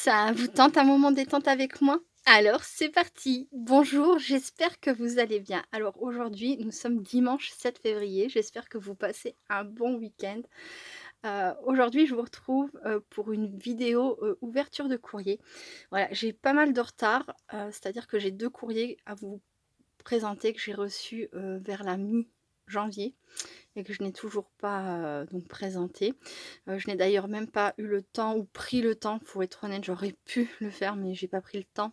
Ça vous tente un moment détente avec moi? Alors c'est parti! Bonjour, j'espère que vous allez bien. Alors aujourd'hui, nous sommes dimanche 7 février, j'espère que vous passez un bon week-end. Aujourd'hui, je vous retrouve, pour une vidéo, ouverture de courrier. Voilà, j'ai pas mal de retard, c'est-à-dire que j'ai 2 courriers à vous présenter que j'ai reçus, vers la mi-janvier et que je n'ai toujours pas, donc présenté. Je n'ai d'ailleurs même pas eu le temps ou pris le temps, pour être honnête, j'aurais pu le faire, mais j'ai pas pris le temps,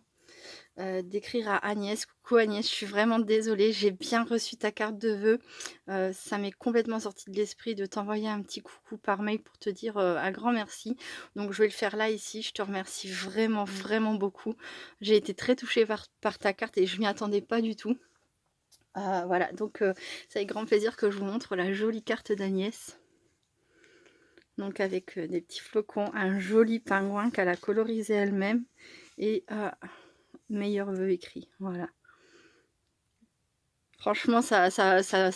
d'écrire à Agnès. Coucou Agnès, je suis vraiment désolée, j'ai bien reçu ta carte de vœux. Ça m'est complètement sorti de l'esprit de t'envoyer un petit coucou par mail pour te dire, un grand merci. Donc je vais le faire là, ici. Je te remercie vraiment, vraiment beaucoup. J'ai été très touchée par ta carte et je m'y attendais pas du tout. Voilà, donc c'est avec grand plaisir que je vous montre la jolie carte d'Agnès. Donc avec des petits flocons, un joli pingouin qu'elle a colorisé elle-même et meilleurs vœux écrits, voilà. Franchement, ça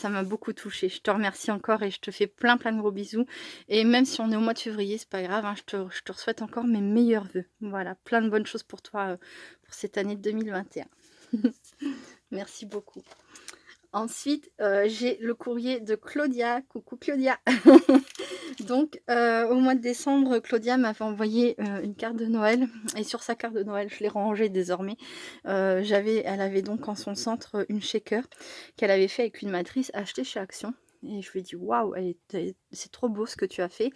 m'a beaucoup touchée. Je te remercie encore et je te fais plein de gros bisous. Et même si on est au mois de février, c'est pas grave, hein, je te souhaite encore mes meilleurs vœux. Voilà, plein de bonnes choses pour toi, pour cette année 2021. Merci beaucoup. Ensuite, j'ai le courrier de Claudia. Coucou Claudia. Donc, au mois de décembre, Claudia m'avait envoyé, une carte de Noël et sur sa carte de Noël, je l'ai rangée désormais, elle avait donc en son centre, une shaker qu'elle avait fait avec une matrice achetée chez Action et je lui ai dit: «Waouh, c'est trop beau ce que tu as fait,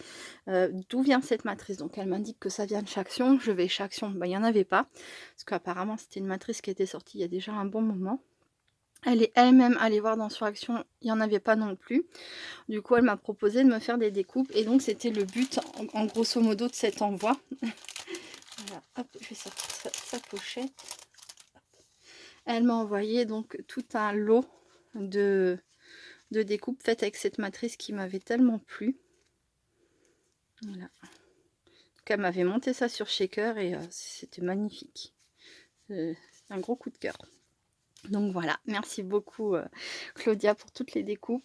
d'où vient cette matrice?» Donc elle m'indique que ça vient de chez Action. Je vais chez Action, bah, il y en avait pas, parce qu'apparemment c'était une matrice qui était sortie il y a déjà un bon moment. Elle est elle-même allée voir dans Sur Action, il y en avait pas non plus. Du coup, elle m'a proposé de me faire des découpes et donc c'était le but en grosso modo de cet envoi. Voilà, hop, je vais sortir sa pochette. Elle m'a envoyé donc tout un lot de découpes faites avec cette matrice qui m'avait tellement plu. Voilà. Donc elle m'avait monté ça sur Shaker et c'était magnifique. C'est un gros coup de cœur. Donc voilà, merci beaucoup Claudia pour toutes les découpes.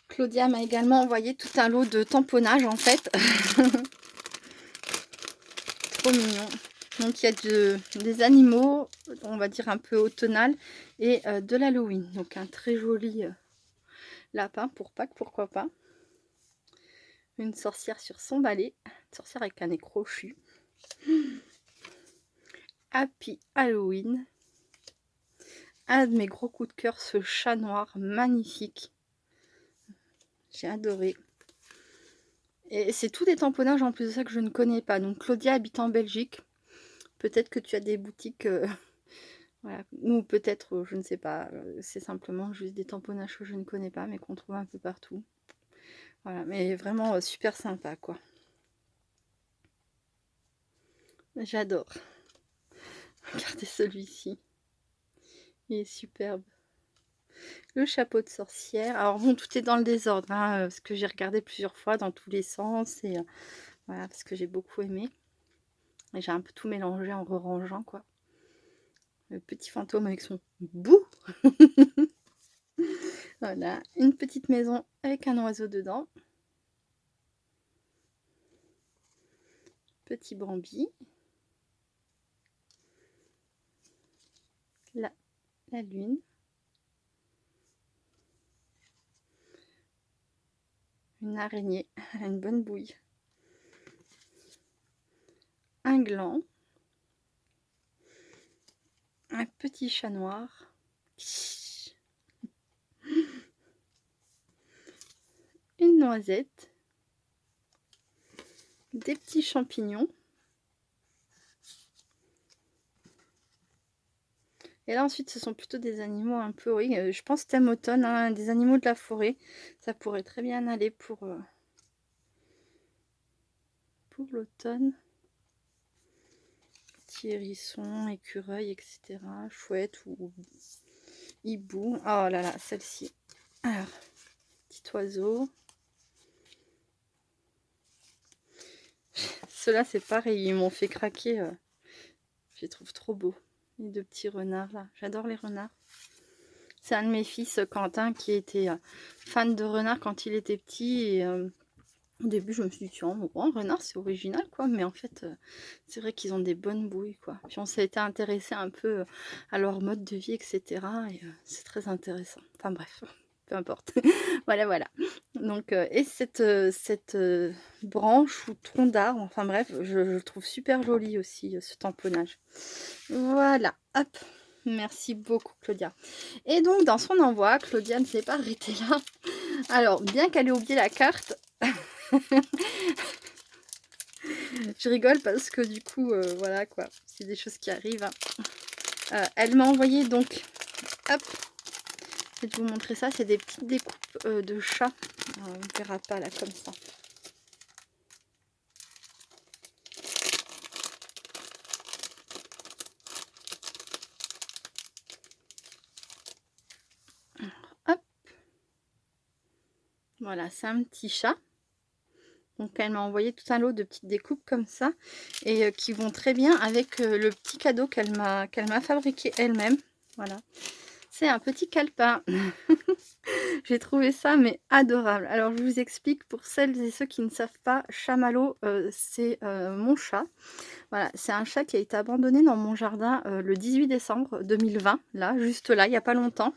Claudia m'a également envoyé tout un lot de tamponnage en fait. Trop mignon. Donc il y a des animaux, on va dire un peu automnal, et de l'Halloween. Donc un très joli lapin pour Pâques, pourquoi pas. Une sorcière sur son balai, une sorcière avec un nez crochu. Happy Halloween. Un de mes gros coups de cœur, ce chat noir magnifique. J'ai adoré. Et c'est tout des tamponnages en plus de ça que je ne connais pas. Donc Claudia habite en Belgique. Peut-être que tu as des boutiques, voilà. Ou peut-être, je ne sais pas, c'est simplement juste des tamponnages que je ne connais pas, mais qu'on trouve un peu partout. Voilà, mais vraiment super sympa, quoi. J'adore. Regardez celui-ci. Il est superbe. Le chapeau de sorcière. Alors bon, tout est dans le désordre, hein, parce que j'ai regardé plusieurs fois dans tous les sens. Et voilà, parce que j'ai beaucoup aimé. Et j'ai un peu tout mélangé en rerangeant, quoi. Le petit fantôme avec son bout. Voilà, une petite maison avec un oiseau dedans. Petit Bambi. La lune. Une araignée, une bonne bouille. Un gland. Un petit chat noir. Une noisette. Des petits champignons. Et là ensuite ce sont plutôt des animaux un peu, oui, je pense thème automne, hein, des animaux de la forêt. Ça pourrait très bien aller pour l'automne. Petit hérisson, écureuil, etc. Chouette ou hibou. Oh là là, celle-ci. Alors, petit oiseau. Ceux-là c'est pareil, ils m'ont fait craquer. Je les trouve trop beaux. Les deux petits renards là. J'adore les renards. C'est un de mes fils, Quentin, qui était fan de renards quand il était petit. Et Au début, je me suis dit, tiens, bon, renard, c'est original, quoi. Mais en fait, c'est vrai qu'ils ont des bonnes bouilles, quoi. Puis on s'est été intéressé un peu à leur mode de vie, etc. Et c'est très intéressant. Enfin bref, peu importe. Voilà, voilà. Donc, et cette branche ou tronc d'arbre, enfin bref, je le trouve super joli aussi, ce tamponnage. Voilà, hop. Merci beaucoup, Claudia. Et donc, dans son envoi, Claudia ne s'est pas arrêtée là. Alors, bien qu'elle ait oublié la carte, je rigole parce que du coup, voilà quoi, c'est des choses qui arrivent. Hein. Elle m'a envoyé donc, hop, je vais vous montrer ça, c'est des petites découpes de chats. On ne verra pas là comme ça. Hop, voilà, c'est un petit chat. Donc elle m'a envoyé tout un lot de petites découpes comme ça et qui vont très bien avec le petit cadeau qu'elle m'a fabriqué elle-même. Voilà, c'est un petit calepin. J'ai trouvé ça mais adorable. Alors je vous explique pour celles et ceux qui ne savent pas, Chamallow, c'est mon chat. Voilà, c'est un chat qui a été abandonné dans mon jardin le 18 décembre 2020, là, juste là, il n'y a pas longtemps.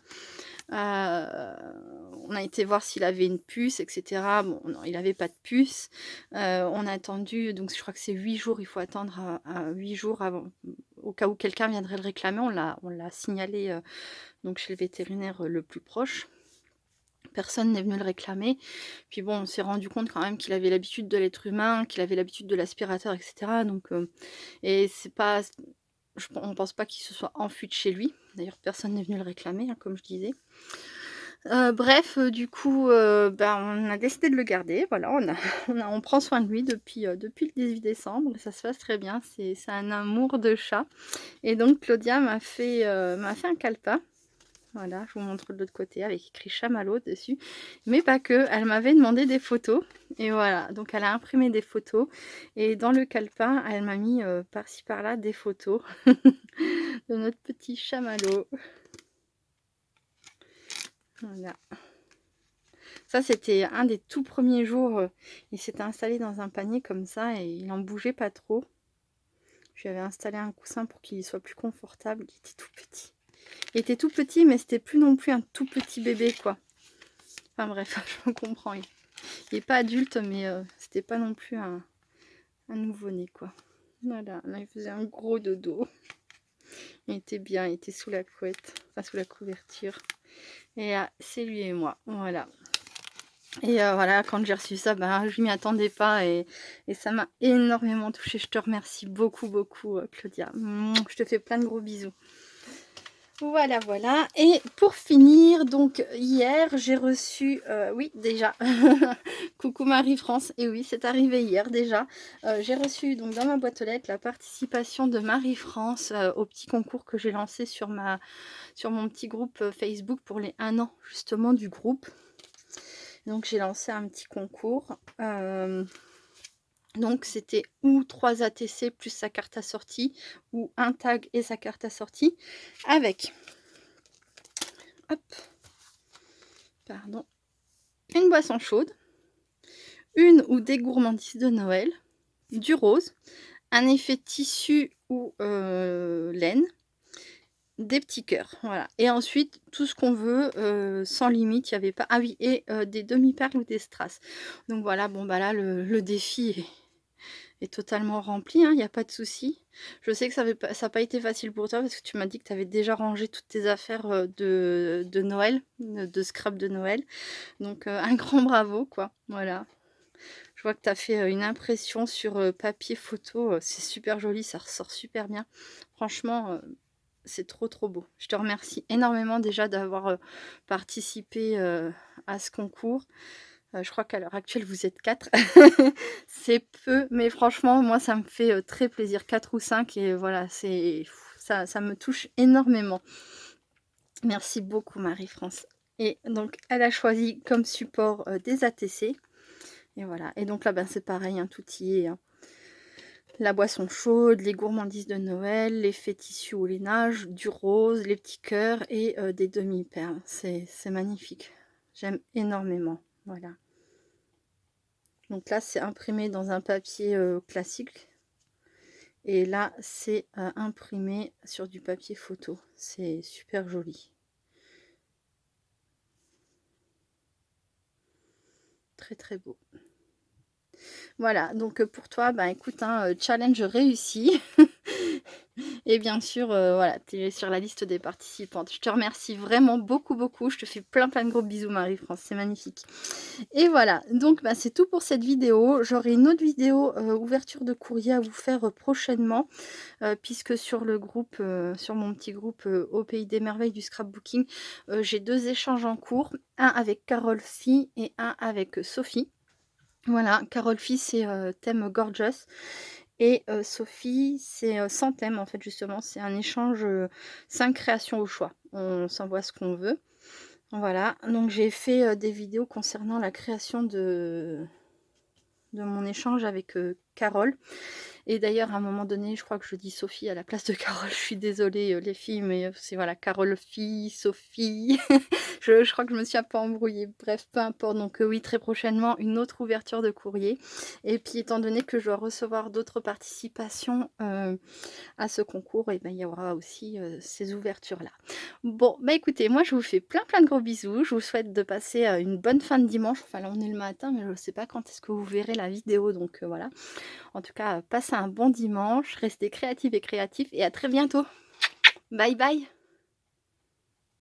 On a été voir s'il avait une puce, etc. Bon, non, il n'avait pas de puce. On a attendu, donc je crois que c'est 8 jours, il faut attendre à 8 jours avant, au cas où quelqu'un viendrait le réclamer. On l'a signalé donc chez le vétérinaire le plus proche. Personne n'est venu le réclamer. Puis bon, on s'est rendu compte quand même qu'il avait l'habitude de l'être humain, qu'il avait l'habitude de l'aspirateur, etc. Donc, et c'est pas... on ne pense pas qu'il se soit enfui de chez lui. D'ailleurs, personne n'est venu le réclamer, hein, comme je disais. Bref, du coup, ben, on a décidé de le garder. Voilà, on prend soin de lui depuis le 18 décembre. Et ça se passe très bien. C'est un amour de chat. Et donc, Claudia m'a fait un calepin. Voilà, je vous montre de l'autre côté avec écrit Chamallow dessus. Mais pas que, elle m'avait demandé des photos. Et voilà, donc elle a imprimé des photos. Et dans le calepin, elle m'a mis par-ci par-là des photos de notre petit Chamallow. Voilà. Ça, c'était un des tout premiers jours. Il s'était installé dans un panier comme ça et il en bougeait pas trop. Je lui avais installé un coussin pour qu'il soit plus confortable. Il était tout petit. Il était tout petit, mais c'était plus non plus un tout petit bébé, quoi. Enfin bref, je comprends. Il n'est pas adulte, mais c'était pas non plus un nouveau-né, quoi. Voilà, là, il faisait un gros dodo. Il était bien, il était sous la couette, enfin sous la couverture. Et c'est lui et moi, voilà. Et voilà, quand j'ai reçu ça, ben, je m'y attendais pas et ça m'a énormément touchée. Je te remercie beaucoup, beaucoup, Claudia. Je te fais plein de gros bisous. Voilà, voilà. Et pour finir, donc hier, j'ai reçu, oui, déjà, coucou Marie-France, et oui, c'est arrivé hier déjà. J'ai reçu donc dans ma boîte aux lettres la participation de Marie-France au petit concours que j'ai lancé sur mon petit groupe Facebook pour les 1 an justement du groupe. Donc j'ai lancé un petit concours. Donc c'était ou 3 ATC plus sa carte assortie, ou un tag et sa carte assortie, avec, hop, pardon, une boisson chaude, une ou des gourmandises de Noël, du rose, un effet tissu ou laine, des petits cœurs, voilà. Et ensuite, tout ce qu'on veut, sans limite, il n'y avait pas... Ah oui, et des demi-perles ou des strass. Donc voilà, bon bah là, le défi est totalement rempli, hein, il n'y a pas de souci. Je sais que ça n'a pas été facile pour toi parce que tu m'as dit que tu avais déjà rangé toutes tes affaires de Noël, de scrap de Noël. Donc un grand bravo, quoi. Voilà. Je vois que tu as fait une impression sur papier photo. C'est super joli, ça ressort super bien. Franchement, c'est trop trop beau. Je te remercie énormément déjà d'avoir participé à ce concours. Je crois qu'à l'heure actuelle, vous êtes 4. C'est peu, mais franchement, moi, ça me fait très plaisir. 4 ou 5, et voilà, ça me touche énormément. Merci beaucoup, Marie-France. Et donc, elle a choisi comme support des ATC. Et voilà. Et donc là, ben, c'est pareil, hein, tout y est. Hein. La boisson chaude, les gourmandises de Noël, l'effet tissu ou lainage, du rose, les petits cœurs et des demi-perles. C'est magnifique. J'aime énormément. Voilà. Donc là, c'est imprimé dans un papier classique. Et là, c'est imprimé sur du papier photo. C'est super joli. Très très beau. Voilà, donc pour toi, bah écoute, hein, challenge réussi. Et bien sûr, voilà, tu es sur la liste des participantes. Je te remercie vraiment beaucoup, beaucoup. Je te fais plein, plein de gros bisous, Marie-France. C'est magnifique. Et voilà, donc bah, c'est tout pour cette vidéo. J'aurai une autre vidéo ouverture de courrier à vous faire prochainement, puisque sur le groupe, sur mon petit groupe au Pays des Merveilles du scrapbooking, j'ai 2 échanges en cours, un avec Carole Phi et un avec Sophie. Voilà, Carole Phi, c'est thème gorgeous. Et Sophie, c'est sans thème en fait, justement. C'est un échange 5 créations au choix. On s'envoie ce qu'on veut. Voilà, donc j'ai fait des vidéos concernant la création de mon échange avec Carole. Et d'ailleurs, à un moment donné, je crois que je dis Sophie à la place de Carole. Je suis désolée, les filles, mais c'est voilà, Carole fille, Sophie. Je crois que je me suis un peu embrouillée. Bref, peu importe. Donc oui, très prochainement, une autre ouverture de courrier. Et puis, étant donné que je dois recevoir d'autres participations à ce concours, et ben, il y aura aussi ces ouvertures-là. Bon, bah écoutez, moi, je vous fais plein, plein de gros bisous. Je vous souhaite de passer une bonne fin de dimanche. Enfin, là, on est le matin, mais je ne sais pas quand est-ce que vous verrez la vidéo. Donc voilà. En tout cas, passez un bon dimanche, restez créatifs et créatifs et à très bientôt. Bye bye.